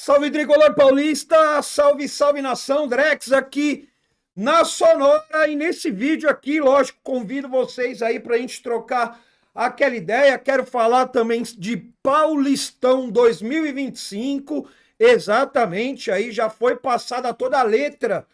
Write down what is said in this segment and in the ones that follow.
Salve Tricolor Paulista, salve, salve nação, Drex aqui na Sonora e nesse vídeo aqui, lógico, convido vocês aí pra gente trocar aquela ideia. Quero falar também de Paulistão 2025, exatamente, aí já foi passada toda a letra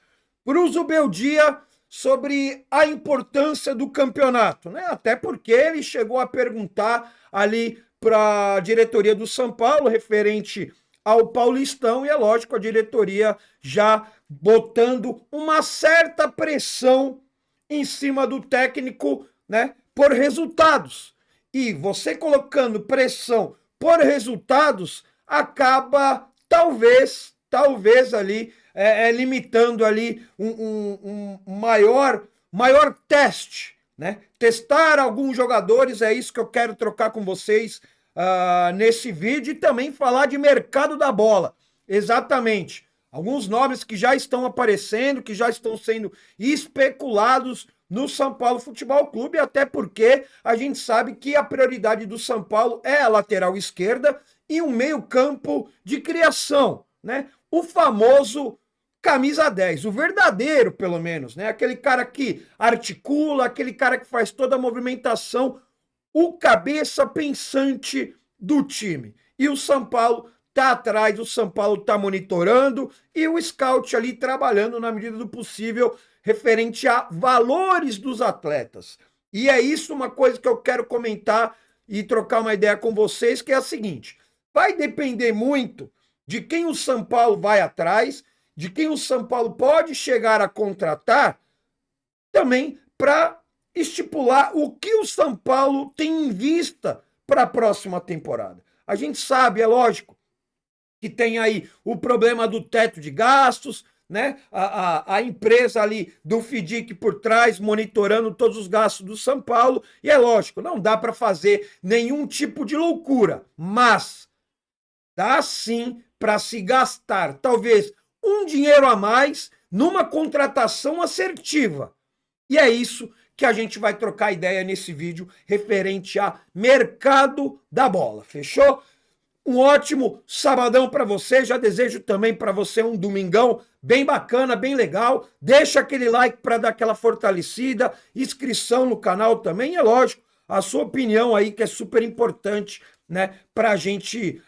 pro Zubeldia sobre a importância do campeonato, né? Até porque ele chegou a perguntar ali para a diretoria do São Paulo referente ao Paulistão, e é lógico, a diretoria já botando uma certa pressão em cima do técnico, né, por resultados. E você colocando pressão por resultados, acaba talvez ali limitando ali um maior teste, né? Testar alguns jogadores, é isso que eu quero trocar com vocês nesse vídeo, e também falar de mercado da bola. Exatamente. Alguns nomes que já estão aparecendo, que já estão sendo especulados no São Paulo Futebol Clube, até porque a gente sabe que a prioridade do São Paulo é a lateral esquerda e um meio-campo de criação, né? O famoso camisa 10, o verdadeiro, pelo menos, né? Aquele cara que articula, aquele cara que faz toda a movimentação, o cabeça pensante do time. E o São Paulo tá atrás, o São Paulo tá monitorando e o scout ali trabalhando na medida do possível referente a valores dos atletas. E é isso uma coisa que eu quero comentar e trocar uma ideia com vocês, que é a seguinte: vai depender muito de quem o São Paulo vai atrás, de quem o São Paulo pode chegar a contratar, também para estipular o que o São Paulo tem em vista para a próxima temporada. A gente sabe, é lógico, que tem aí o problema do teto de gastos, né? A empresa ali do FIDIC por trás, monitorando todos os gastos do São Paulo, e é lógico, não dá para fazer nenhum tipo de loucura, mas dá sim para se gastar talvez um dinheiro a mais numa contratação assertiva. E é isso que a gente vai trocar ideia nesse vídeo referente a mercado da bola. Fechou? Um ótimo sabadão para você. Já desejo também para você um domingão bem bacana, bem legal. Deixa aquele like para dar aquela fortalecida, inscrição no canal também, é lógico, a sua opinião aí, que é super importante, né, para a gente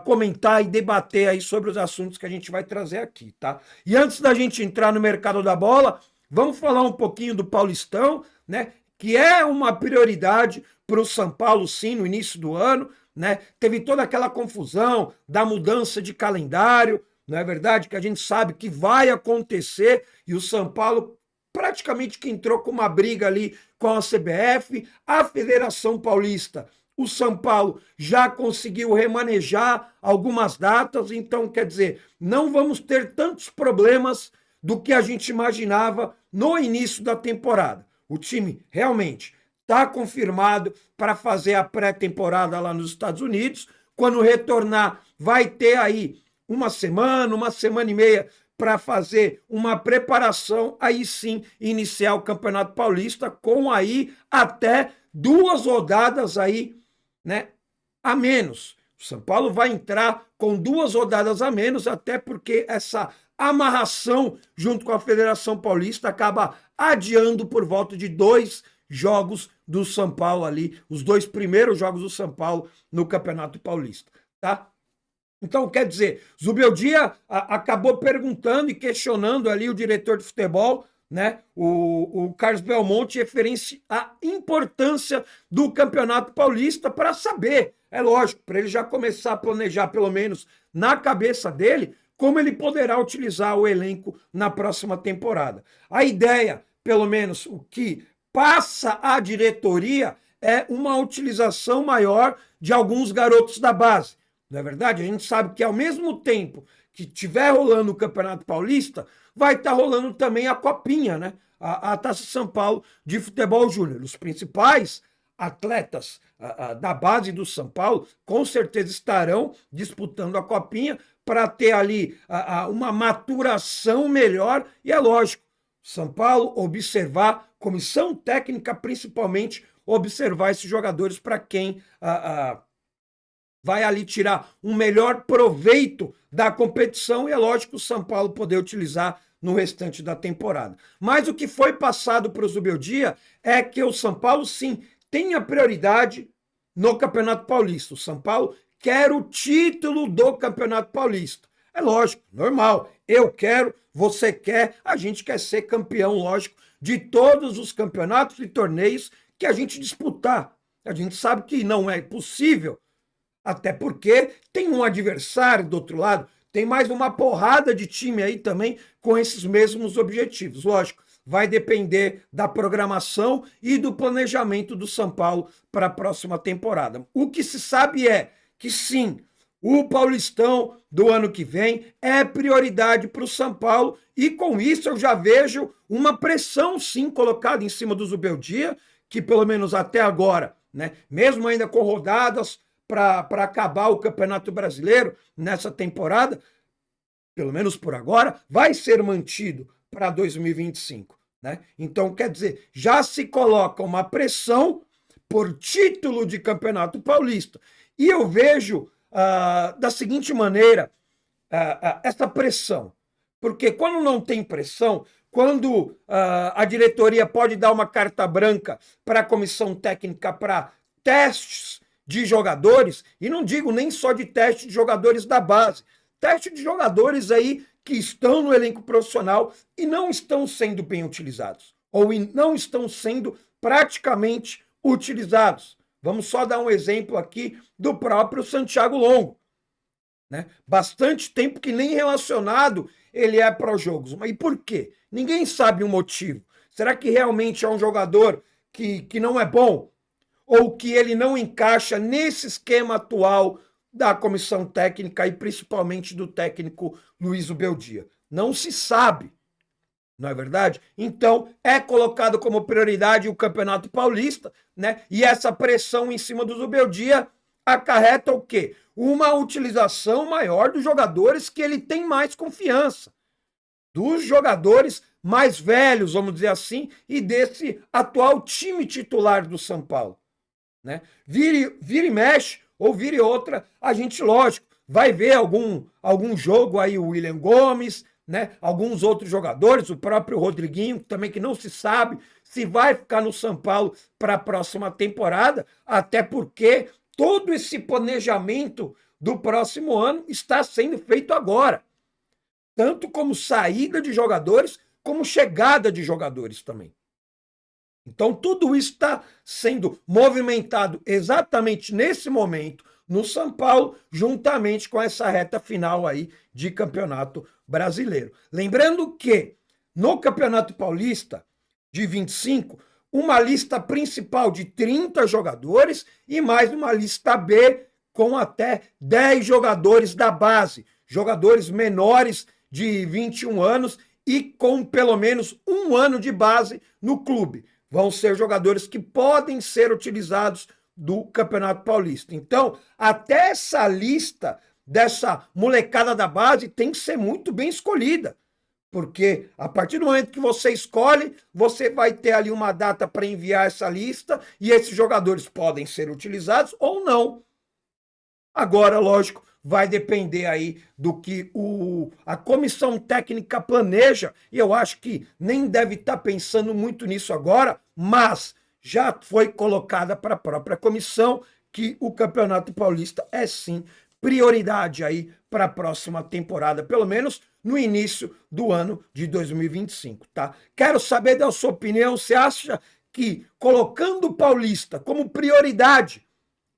comentar e debater aí sobre os assuntos que a gente vai trazer aqui, tá? E antes da gente entrar no mercado da bola, vamos falar um pouquinho do Paulistão, né, que é uma prioridade para o São Paulo, sim, no início do ano, né? Teve toda aquela confusão da mudança de calendário, não é verdade? Que a gente sabe que vai acontecer, e o São Paulo praticamente que entrou com uma briga ali com a CBF, a Federação Paulista. O São Paulo já conseguiu remanejar algumas datas, então, quer dizer, não vamos ter tantos problemas do que a gente imaginava no início da temporada. O time realmente está confirmado para fazer a pré-temporada lá nos Estados Unidos. Quando retornar, vai ter aí uma semana e meia para fazer uma preparação, aí sim iniciar o Campeonato Paulista com aí até 2 rodadas aí, né, a menos. O São Paulo vai entrar com 2 rodadas a menos, até porque essa amarração junto com a Federação Paulista acaba adiando por volta de 2 jogos do São Paulo ali, os 2 primeiros jogos do São Paulo no Campeonato Paulista, tá? Então, quer dizer, Zubeldia acabou perguntando e questionando ali o diretor de futebol, né, o Carlos Belmonte, referente à importância do Campeonato Paulista, para saber, é lógico, para ele já começar a planejar, pelo menos na cabeça dele, como ele poderá utilizar o elenco na próxima temporada. A ideia, pelo menos o que passa a diretoria, é uma utilização maior de alguns garotos da base. Não é verdade? A gente sabe que ao mesmo tempo que estiver rolando o Campeonato Paulista, vai estar rolando também a Copinha, né? A Taça São Paulo de Futebol Júnior. Os principais atletas da base do São Paulo com certeza estarão disputando a Copinha para ter ali uma maturação melhor, e é lógico, São Paulo observar, comissão técnica principalmente, observar esses jogadores para quem vai ali tirar um melhor proveito da competição e é lógico que o São Paulo poder utilizar no restante da temporada. Mas o que foi passado para o Zubeldia é que o São Paulo, sim, tem a prioridade no Campeonato Paulista. O São Paulo quer o título do Campeonato Paulista. É lógico, normal. Eu quero, você quer, a gente quer ser campeão, lógico, de todos os campeonatos e torneios que a gente disputar. A gente sabe que não é possível, até porque tem um adversário do outro lado, tem mais uma porrada de time aí também com esses mesmos objetivos. Lógico, vai depender da programação e do planejamento do São Paulo para a próxima temporada. O que se sabe é que sim, o Paulistão do ano que vem é prioridade para o São Paulo e com isso eu já vejo uma pressão sim colocada em cima do Zubeldia, que pelo menos até agora, né, mesmo ainda com rodadas para acabar o Campeonato Brasileiro nessa temporada, pelo menos por agora, vai ser mantido para 2025. Né? Então, quer dizer, já se coloca uma pressão por título de Campeonato Paulista. E eu vejo da seguinte maneira essa pressão. Porque quando não tem pressão, quando a diretoria pode dar uma carta branca para a comissão técnica para testes de jogadores, e não digo nem só de teste de jogadores da base, teste de jogadores aí que estão no elenco profissional e não estão sendo bem utilizados, ou não estão sendo praticamente utilizados. Vamos só dar um exemplo aqui do próprio Santiago Longo. Né? Bastante tempo que nem relacionado ele é para os jogos. Mas e por quê? Ninguém sabe o motivo. Será que realmente é um jogador que não é bom? Ou que ele não encaixa nesse esquema atual da comissão técnica e principalmente do técnico Luiz Zubeldia? Não se sabe, não é verdade? Então, é colocado como prioridade o Campeonato Paulista, né? E essa pressão em cima do Zubeldia acarreta o quê? Uma utilização maior dos jogadores que ele tem mais confiança. Dos jogadores mais velhos, vamos dizer assim, e desse atual time titular do São Paulo. Né? Vire e mexe, ou vire outra, a gente, lógico, vai ver algum jogo aí, o William Gomes, né? Alguns outros jogadores, o próprio Rodriguinho, também que não se sabe se vai ficar no São Paulo para a próxima temporada, até porque todo esse planejamento do próximo ano está sendo feito agora. Tanto como saída de jogadores, como chegada de jogadores também. Então, tudo isso está sendo movimentado exatamente nesse momento no São Paulo, juntamente com essa reta final aí de Campeonato Brasileiro. Lembrando que no Campeonato Paulista de 25, uma lista principal de 30 jogadores e mais uma lista B com até 10 jogadores da base, jogadores menores de 21 anos e com pelo menos um ano de base no clube. Vão ser jogadores que podem ser utilizados do Campeonato Paulista. Então, até essa lista dessa molecada da base tem que ser muito bem escolhida. Porque a partir do momento que você escolhe, você vai ter ali uma data para enviar essa lista e esses jogadores podem ser utilizados ou não. Agora, lógico, vai depender aí do que a comissão técnica planeja, e eu acho que nem deve estar pensando muito nisso agora, mas já foi colocada para a própria comissão que o Campeonato Paulista é sim prioridade aí para a próxima temporada, pelo menos no início do ano de 2025, tá? Quero saber da sua opinião, você acha que colocando o Paulista como prioridade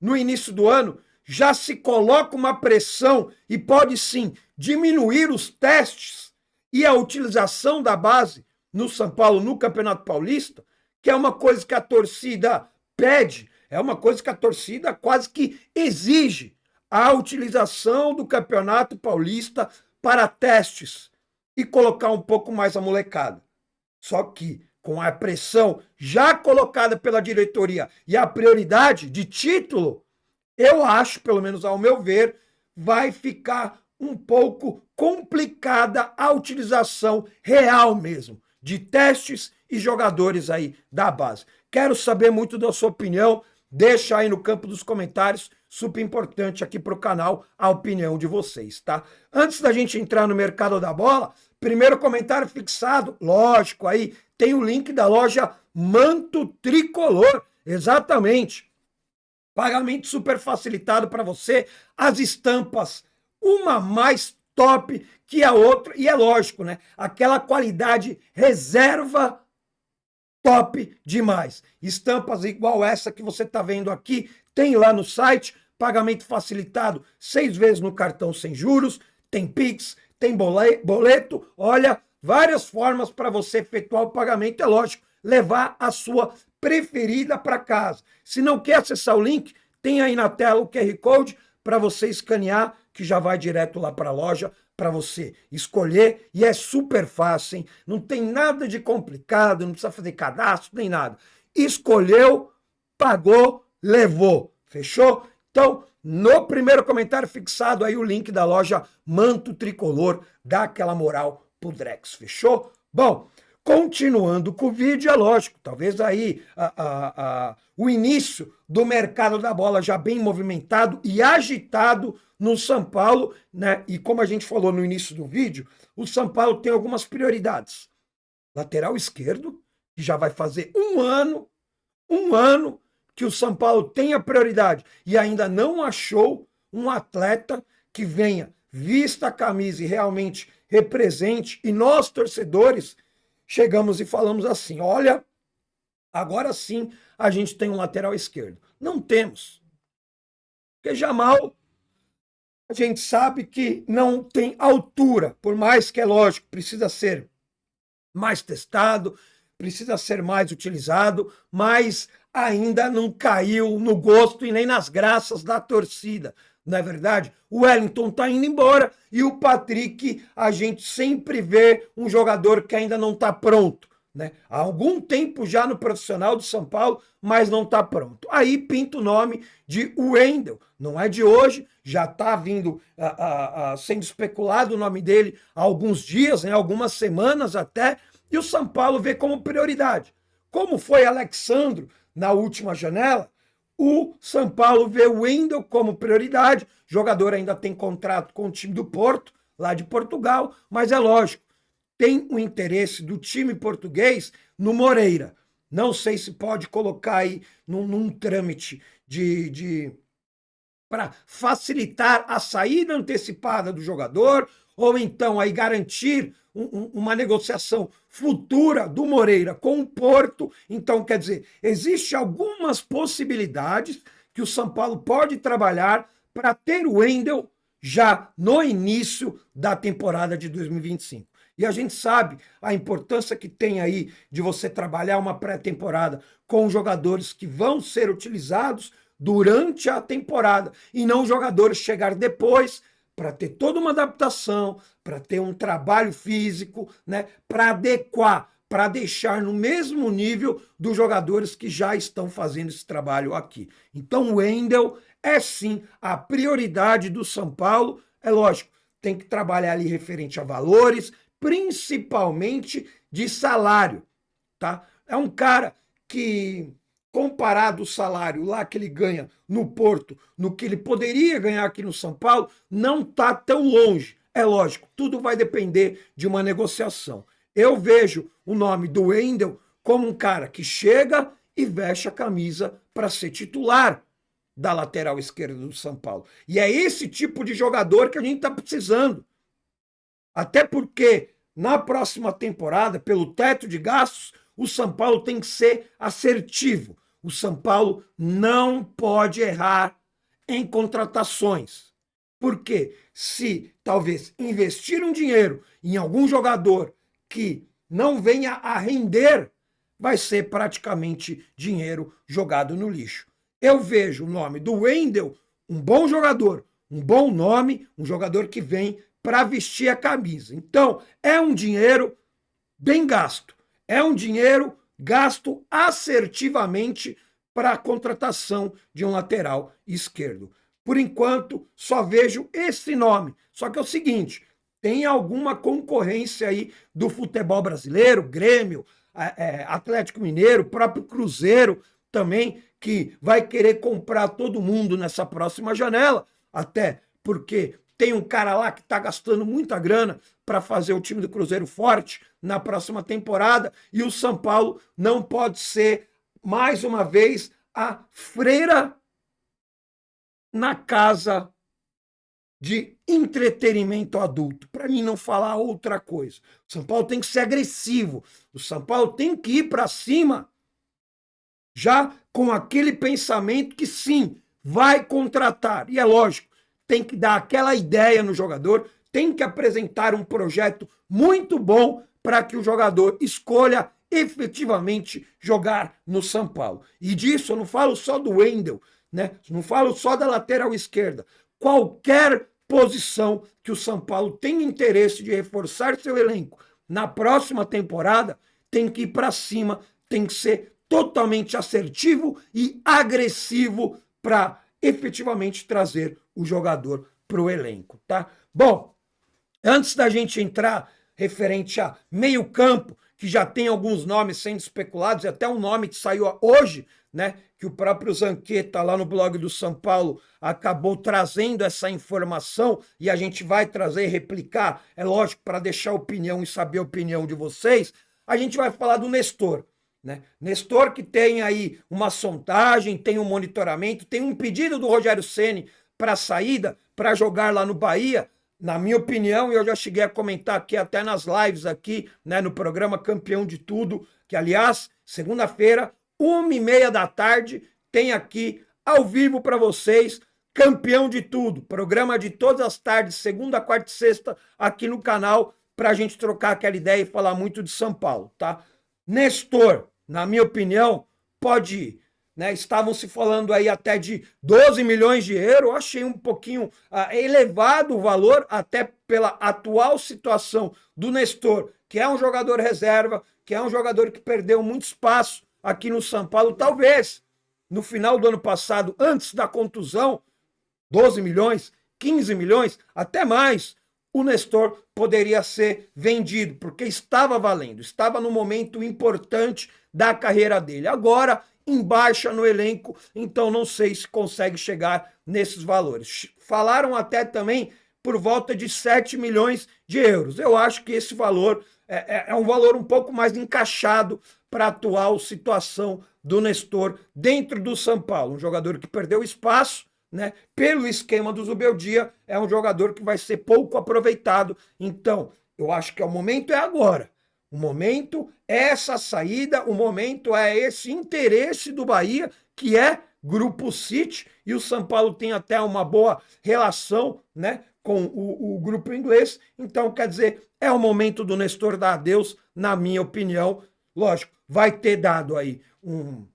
no início do ano, já se coloca uma pressão e pode sim diminuir os testes e a utilização da base no São Paulo, no Campeonato Paulista, que é uma coisa que a torcida pede, é uma coisa que a torcida quase que exige a utilização do Campeonato Paulista para testes e colocar um pouco mais a molecada. Só que com a pressão já colocada pela diretoria e a prioridade de título, eu acho, pelo menos ao meu ver, vai ficar um pouco complicada a utilização real mesmo de testes e jogadores aí da base. Quero saber muito da sua opinião. Deixa aí no campo dos comentários, super importante aqui para o canal, a opinião de vocês, tá? Antes da gente entrar no mercado da bola, primeiro comentário fixado, lógico, aí tem o link da loja Manto Tricolor, exatamente. Pagamento super facilitado para você, as estampas, uma mais top que a outra, e é lógico, né? Aquela qualidade reserva top demais. Estampas igual essa que você está vendo aqui, tem lá no site, pagamento facilitado 6 vezes no cartão sem juros, tem Pix, tem boleto, olha, várias formas para você efetuar o pagamento, é lógico, levar a sua preferida para casa. Se não quer acessar o link, tem aí na tela o QR Code para você escanear, que já vai direto lá para a loja, para você escolher, e é super fácil, hein? Não tem nada de complicado, não precisa fazer cadastro, nem nada. Escolheu, pagou, levou. Fechou? Então, no primeiro comentário fixado aí o link da loja Manto Tricolor, dá aquela moral pro Drex. Fechou? Bom, continuando com o vídeo, é lógico, talvez aí o início do mercado da bola já bem movimentado e agitado no São Paulo, né? E como a gente falou no início do vídeo, o São Paulo tem algumas prioridades. Lateral esquerdo, que já vai fazer um ano que o São Paulo tem a prioridade e ainda não achou um atleta que venha, vista a camisa e realmente represente, e nós, torcedores, chegamos e falamos assim, olha, agora sim a gente tem um lateral esquerdo. Não temos. Porque Jamal, a gente sabe que não tem altura, por mais que é lógico, precisa ser mais testado, precisa ser mais utilizado, mas ainda não caiu no gosto e nem nas graças da torcida. Não é verdade? O Wellington está indo embora e o Patrick, a gente sempre vê um jogador que ainda não está pronto. Né? Há algum tempo já no profissional do São Paulo, mas não está pronto. Aí pinta o nome de Wendel. Não é de hoje, já está vindo sendo especulado o nome dele há alguns dias, né? Algumas semanas até, e o São Paulo vê como prioridade. Como foi Alexandro na última janela, o São Paulo vê o Wendel como prioridade. O jogador ainda tem contrato com o time do Porto, lá de Portugal, mas é lógico, tem o interesse do time português no Moreira. Não sei se pode colocar aí num trâmite para facilitar a saída antecipada do jogador, ou então aí garantir uma negociação futura do Moreira com o Porto. Então, quer dizer, existem algumas possibilidades que o São Paulo pode trabalhar para ter o Wendel já no início da temporada de 2025. E a gente sabe a importância que tem aí de você trabalhar uma pré-temporada com jogadores que vão ser utilizados durante a temporada e não jogadores chegar depois para ter toda uma adaptação, para ter um trabalho físico, né, para adequar, para deixar no mesmo nível dos jogadores que já estão fazendo esse trabalho aqui. Então o Wendel é sim a prioridade do São Paulo, é lógico, tem que trabalhar ali referente a valores, principalmente de salário, tá? É um cara que, comparado o salário lá que ele ganha no Porto, no que ele poderia ganhar aqui no São Paulo, não está tão longe. É lógico, tudo vai depender de uma negociação. Eu vejo o nome do Wendel como um cara que chega e veste a camisa para ser titular da lateral esquerda do São Paulo. E é esse tipo de jogador que a gente está precisando. Até porque na próxima temporada, pelo teto de gastos, o São Paulo tem que ser assertivo. O São Paulo não pode errar em contratações. Porque se talvez investir um dinheiro em algum jogador que não venha a render, vai ser praticamente dinheiro jogado no lixo. Eu vejo o nome do Wendel, um bom jogador, um bom nome, um jogador que vem para vestir a camisa. Então, é um dinheiro bem gasto. É um dinheiro gasto assertivamente para a contratação de um lateral esquerdo. Por enquanto, só vejo esse nome. Só que é o seguinte, tem alguma concorrência aí do futebol brasileiro, Grêmio, Atlético Mineiro, próprio Cruzeiro também, que vai querer comprar todo mundo nessa próxima janela, até porque tem um cara lá que está gastando muita grana para fazer o time do Cruzeiro forte na próxima temporada, e o São Paulo não pode ser, mais uma vez, a freira na casa de entretenimento adulto, para mim não falar outra coisa. O São Paulo tem que ser agressivo, o São Paulo tem que ir para cima, já com aquele pensamento que sim, vai contratar, e é lógico, tem que dar aquela ideia no jogador, tem que apresentar um projeto muito bom para que o jogador escolha efetivamente jogar no São Paulo. E disso eu não falo só do Wendel, né? Não falo só da lateral esquerda. Qualquer posição que o São Paulo tenha interesse de reforçar seu elenco na próxima temporada, tem que ir para cima, tem que ser totalmente assertivo e agressivo para efetivamente trazer o jogador para o elenco, tá? Bom, antes da gente entrar referente a meio campo, que já tem alguns nomes sendo especulados, e até um nome que saiu hoje, né, que o próprio Zanqueta lá no blog do São Paulo acabou trazendo essa informação, e a gente vai trazer e replicar, é lógico, para deixar a opinião e saber a opinião de vocês, a gente vai falar do Nestor. Né? Nestor que tem aí uma sondagem, tem um monitoramento, tem um pedido do Rogério Ceni para saída, para jogar lá no Bahia. Na minha opinião, eu já cheguei a comentar aqui até nas lives aqui, né, no programa Campeão de Tudo, que aliás, segunda-feira, 1h30 da tarde, tem aqui ao vivo para vocês, Campeão de Tudo, programa de todas as tardes, segunda, quarta e sexta, aqui no canal, para a gente trocar aquela ideia e falar muito de São Paulo, tá? Nestor, na minha opinião, pode ir. Né? Estavam se falando aí até de 12 milhões de euros, eu achei um pouquinho elevado o valor, até pela atual situação do Nestor, que é um jogador reserva, que é um jogador que perdeu muito espaço aqui no São Paulo, talvez no final do ano passado, antes da contusão, 12 milhões, 15 milhões, até mais, o Nestor poderia ser vendido, porque estava valendo, estava no momento importante da carreira dele. Agora, em baixa no elenco, então não sei se consegue chegar nesses valores. Falaram até também por volta de 7 milhões de euros. Eu acho que esse valor é um valor um pouco mais encaixado para a atual situação do Nestor dentro do São Paulo. Um jogador que perdeu espaço, né? Pelo esquema do Zubeldia, é um jogador que vai ser pouco aproveitado. Então, eu acho que o momento é agora. O momento é essa saída, o momento é esse interesse do Bahia, que é Grupo City, e o São Paulo tem até uma boa relação, né, com o grupo inglês. Então, quer dizer, é o momento do Nestor dar adeus, na minha opinião. Lógico, vai ter dado aí um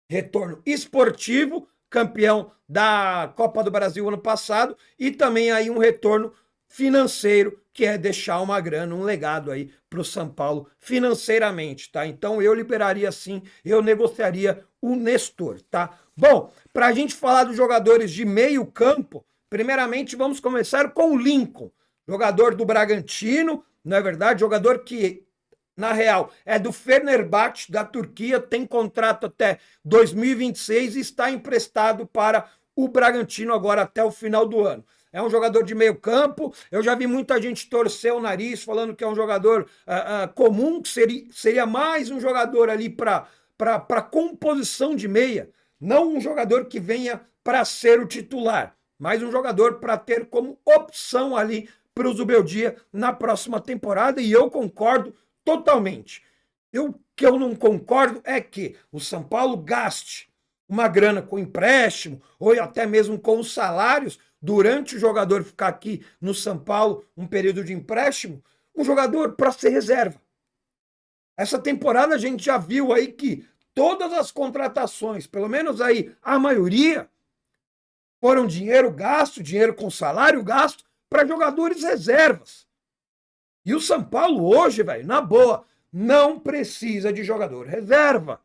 retorno esportivo, campeão da Copa do Brasil ano passado, e também aí um retorno financeiro, que é deixar uma grana, um legado aí para o São Paulo financeiramente, tá? Então eu liberaria sim, eu negociaria o Nestor, tá? Bom, para a gente falar dos jogadores de meio campo, primeiramente vamos começar com o Lincoln, jogador do Bragantino, não é verdade? Jogador que na real, é do Fenerbahçe, da Turquia, tem contrato até 2026 e está emprestado para o Bragantino agora até o final do ano. É um jogador de meio campo, eu já vi muita gente torcer o nariz falando que é um jogador comum, que seria mais um jogador ali para composição de meia, não um jogador que venha para ser o titular, mas um jogador para ter como opção ali para o Zubeldia na próxima temporada, e eu concordo totalmente. O que eu não concordo é que o São Paulo gaste uma grana com empréstimo ou até mesmo com os salários durante o jogador ficar aqui no São Paulo um período de empréstimo, um jogador para ser reserva. Essa temporada a gente já viu aí que todas as contratações, pelo menos aí a maioria, foram dinheiro gasto, dinheiro com salário gasto para jogadores reservas. E o São Paulo hoje, velho, na boa, não precisa de jogador reserva.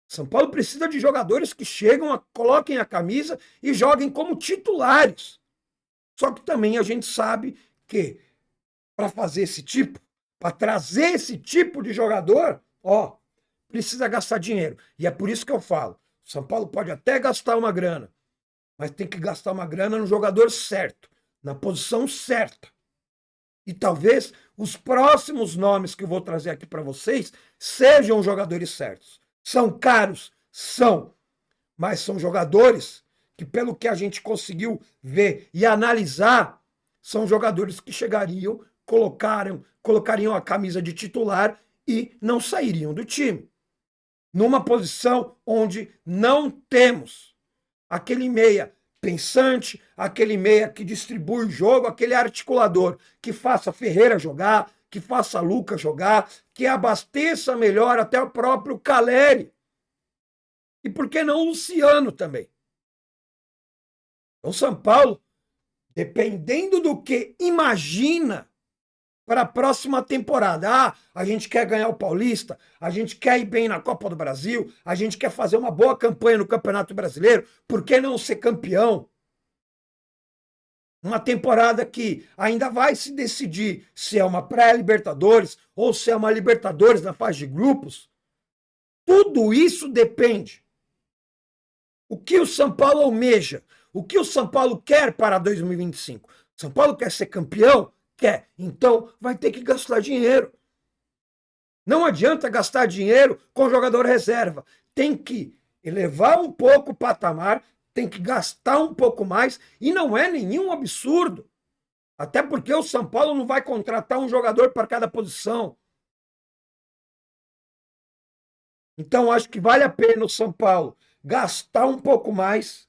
São Paulo precisa de jogadores que chegam, coloquem a camisa e joguem como titulares. Só que também a gente sabe que para fazer esse tipo, para trazer esse tipo de jogador, ó, precisa gastar dinheiro. E é por isso que eu falo, o São Paulo pode até gastar uma grana, mas tem que gastar uma grana no jogador certo, na posição certa. E talvez os próximos nomes que eu vou trazer aqui para vocês sejam jogadores certos. São caros? São. Mas são jogadores que, pelo que a gente conseguiu ver e analisar, são jogadores que chegariam, colocariam a camisa de titular e não sairiam do time. Numa posição onde não temos aquele meia pensante, aquele meia que distribui o jogo, aquele articulador que faça Ferreira jogar, que faça Lucas jogar, que abasteça melhor até o próprio Caleri. E por que não o Luciano também? Então, São Paulo, dependendo do que imagina para a próxima temporada. Ah, a gente quer ganhar o Paulista, a gente quer ir bem na Copa do Brasil, a gente quer fazer uma boa campanha no Campeonato Brasileiro, por que não ser campeão? Uma temporada que ainda vai se decidir se é uma pré-Libertadores ou se é uma Libertadores na fase de grupos. Tudo isso depende. O que o São Paulo almeja? O que o São Paulo quer para 2025? São Paulo quer ser campeão? Quer. Então vai ter que gastar dinheiro. Não adianta gastar dinheiro com jogador reserva. Tem que elevar um pouco o patamar, tem que gastar um pouco mais, e não é nenhum absurdo. Até porque o São Paulo não vai contratar um jogador para cada posição. Então acho que vale a pena o São Paulo gastar um pouco mais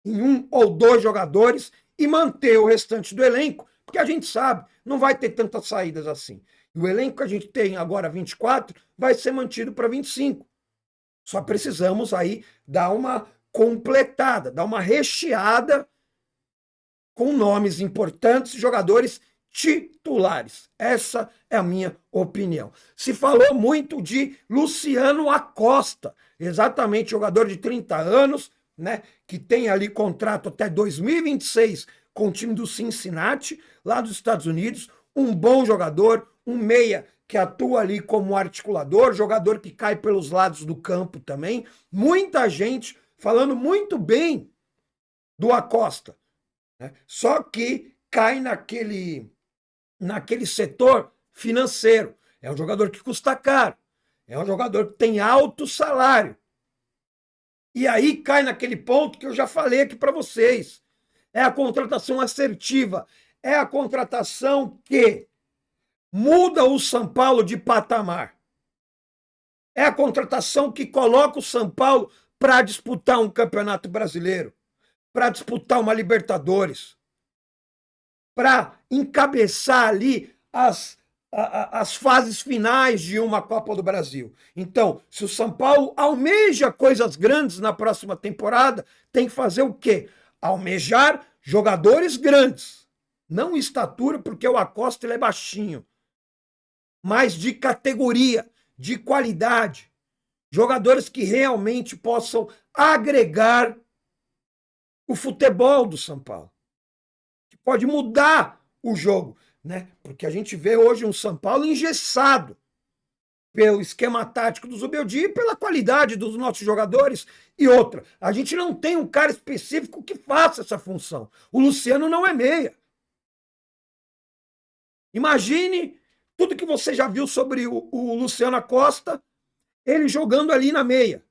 em um ou dois jogadores e manter o restante do elenco, porque a gente sabe, não vai ter tantas saídas assim. E o elenco que a gente tem agora, 24, vai ser mantido para 25. Só precisamos aí dar uma completada, dar uma recheada com nomes importantes, jogadores titulares. Essa é a minha opinião. Se falou muito de Luciano Acosta, exatamente, jogador de 30 anos, né, que tem ali contrato até 2026 com o time do Cincinnati, lá dos Estados Unidos, um bom jogador, um meia que atua ali como articulador, jogador que cai pelos lados do campo também. Muita gente falando muito bem do Acosta, né? Só que cai naquele setor financeiro. É um jogador que custa caro, é um jogador que tem alto salário. E aí cai naquele ponto que eu já falei aqui para vocês. É a contratação assertiva, é a contratação que muda o São Paulo de patamar. É a contratação que coloca o São Paulo para disputar um Campeonato Brasileiro, para disputar uma Libertadores, para encabeçar ali as fases finais de uma Copa do Brasil. Então, se o São Paulo almeja coisas grandes na próxima temporada, tem que fazer o quê? Almejar jogadores grandes. Não estatura, porque o Acosta ele é baixinho, mas de categoria, de qualidade. Jogadores que realmente possam agregar o futebol do São Paulo. Que pode mudar o jogo, né? Porque a gente vê hoje um São Paulo engessado pelo esquema tático do Zubeldia e pela qualidade dos nossos jogadores. E outra, a gente não tem um cara específico que faça essa função. O Luciano não é meia. Imagine tudo que você já viu sobre o Luciano Acosta, ele jogando ali na meia.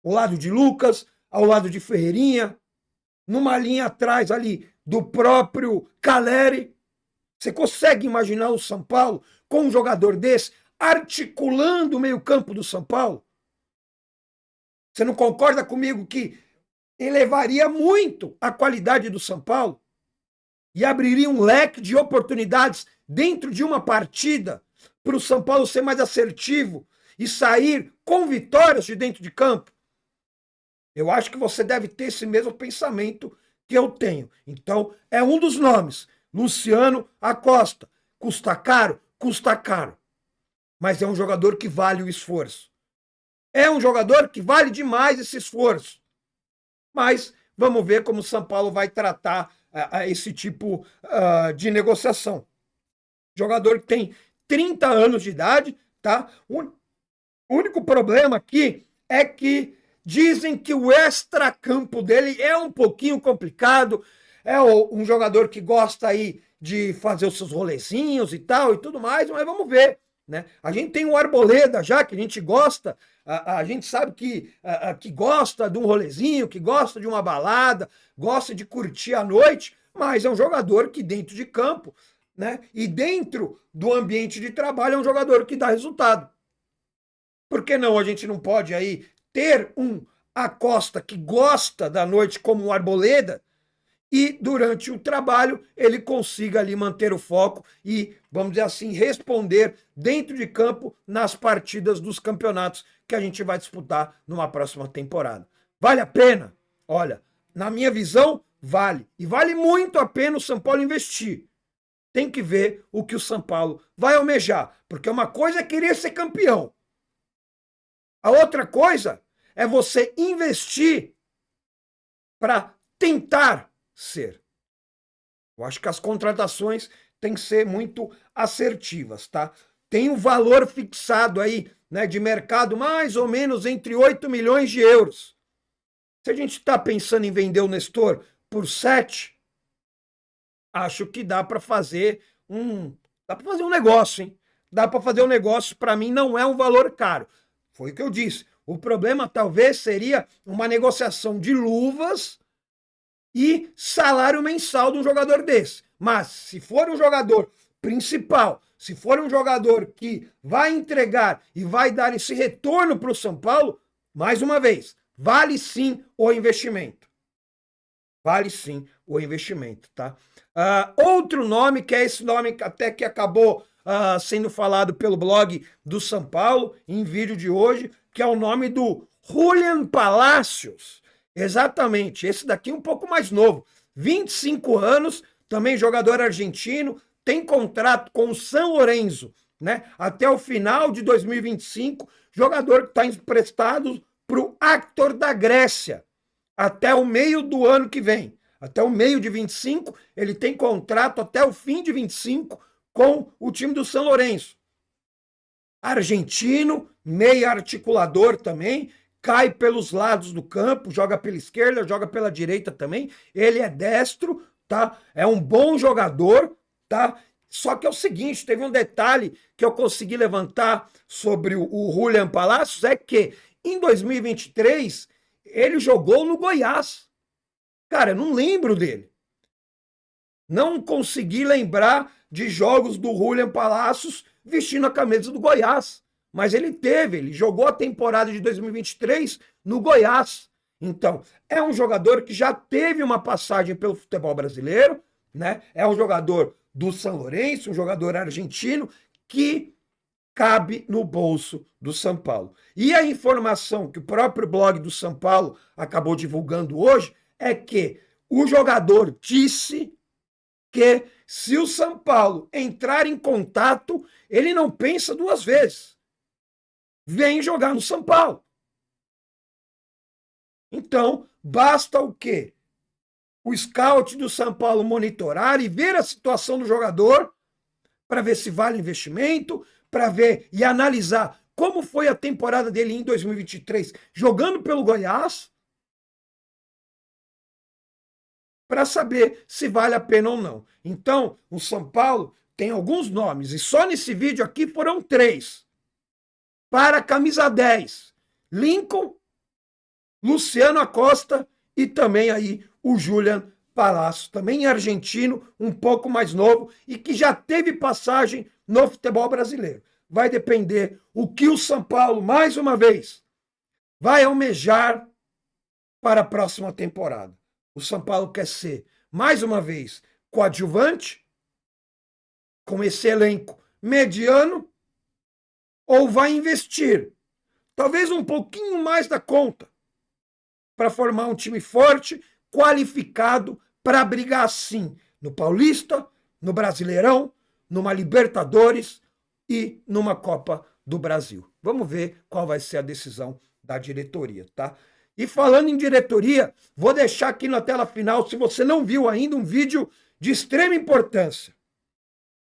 Ao lado de Lucas, ao lado de Ferreirinha, numa linha atrás ali do próprio Caleri. Você consegue imaginar o São Paulo com um jogador desse articulando o meio-campo do São Paulo? Você não concorda comigo que elevaria muito a qualidade do São Paulo e abriria um leque de oportunidades dentro de uma partida para o São Paulo ser mais assertivo e sair com vitórias de dentro de campo? Eu acho que você deve ter esse mesmo pensamento que eu tenho. Então, é um dos nomes. Luciano Acosta. Custa caro? Custa caro. Mas é um jogador que vale o esforço. É um jogador que vale demais esse esforço. Mas vamos ver como o São Paulo vai tratar esse tipo de negociação. Jogador que tem 30 anos de idade, tá? O único problema aqui é que dizem que o extracampo dele é um pouquinho complicado. É um jogador que gosta aí de fazer os seus rolezinhos e tal e tudo mais, mas vamos ver. Né? A gente tem o Arboleda já, que a gente gosta, a gente sabe que gosta de um rolezinho, que gosta de uma balada, gosta de curtir a noite, mas é um jogador que dentro de campo, né, e dentro do ambiente de trabalho é um jogador que dá resultado. Por que não a gente não pode aí ter um Acosta que gosta da noite como um Arboleda e durante o trabalho ele consiga ali manter o foco e, vamos dizer assim, responder dentro de campo nas partidas dos campeonatos que a gente vai disputar numa próxima temporada. Vale a pena? Olha, na minha visão, vale. E vale muito a pena o São Paulo investir. Tem que ver o que o São Paulo vai almejar, porque uma coisa é querer ser campeão. A outra coisa é você investir para tentar ser. Eu acho que as contratações têm que ser muito assertivas, tá? Tem um valor fixado aí, né, de mercado mais ou menos entre 8 milhões de euros. Se a gente está pensando em vender o Nestor por 7, acho que dá para fazer um negócio, hein? Dá para fazer um negócio, para mim não é um valor caro. Foi o que eu disse. O problema talvez seria uma negociação de luvas e salário mensal de um jogador desse. Mas se for um jogador principal, se for um jogador que vai entregar e vai dar esse retorno para o São Paulo, mais uma vez, vale sim o investimento. Vale sim o investimento, tá? Outro nome, que é esse nome até que acabou sendo falado pelo blog do São Paulo, em vídeo de hoje, que é o nome do Julián Palacios. Exatamente, esse daqui um pouco mais novo, 25 anos, também jogador argentino, tem contrato com o São Lourenço, né? Até o final de 2025, jogador que está emprestado para o Actor da Grécia, até o meio do ano que vem. Até o meio de 25, ele tem contrato até o fim de 25 com o time do São Lourenço. Argentino, meio articulador também, cai pelos lados do campo, joga pela esquerda, joga pela direita também. Ele é destro, tá? É um bom jogador, tá? Só que é o seguinte, teve um detalhe que eu consegui levantar sobre o Julián Palacios, é que em 2023 ele jogou no Goiás. Cara, eu não lembro dele. Não consegui lembrar de jogos do Julián Palacios vestindo a camisa do Goiás. Mas ele jogou a temporada de 2023 no Goiás. Então, é um jogador que já teve uma passagem pelo futebol brasileiro, né? É um jogador do São Lourenço, um jogador argentino que cabe no bolso do São Paulo. E a informação que o próprio blog do São Paulo acabou divulgando hoje é que o jogador disse que se o São Paulo entrar em contato, ele não pensa duas vezes. Vem jogar no São Paulo. Então, basta o quê? O scout do São Paulo monitorar e ver a situação do jogador para ver se vale investimento, para ver e analisar como foi a temporada dele em 2023 jogando pelo Goiás, para saber se vale a pena ou não. Então, o São Paulo tem alguns nomes, e só nesse vídeo aqui foram 3. Para a camisa 10, Lincoln, Luciano Acosta e também aí o Julián Palacios, também argentino, um pouco mais novo e que já teve passagem no futebol brasileiro. Vai depender o que o São Paulo, mais uma vez, vai almejar para a próxima temporada. O São Paulo quer ser, mais uma vez, coadjuvante, com esse elenco mediano, ou vai investir, talvez um pouquinho mais da conta, para formar um time forte, qualificado para brigar sim no Paulista, no Brasileirão, numa Libertadores e numa Copa do Brasil. Vamos ver qual vai ser a decisão da diretoria, tá? E falando em diretoria, vou deixar aqui na tela final, se você não viu ainda, um vídeo de extrema importância.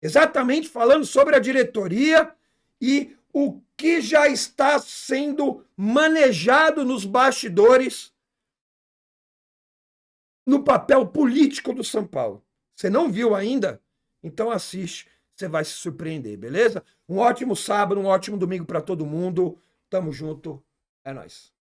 Exatamente falando sobre a diretoria e o que já está sendo manejado nos bastidores no papel político do São Paulo. Você não viu ainda? Então assiste, você vai se surpreender, beleza? Um ótimo sábado, um ótimo domingo para todo mundo. Tamo junto, é nóis.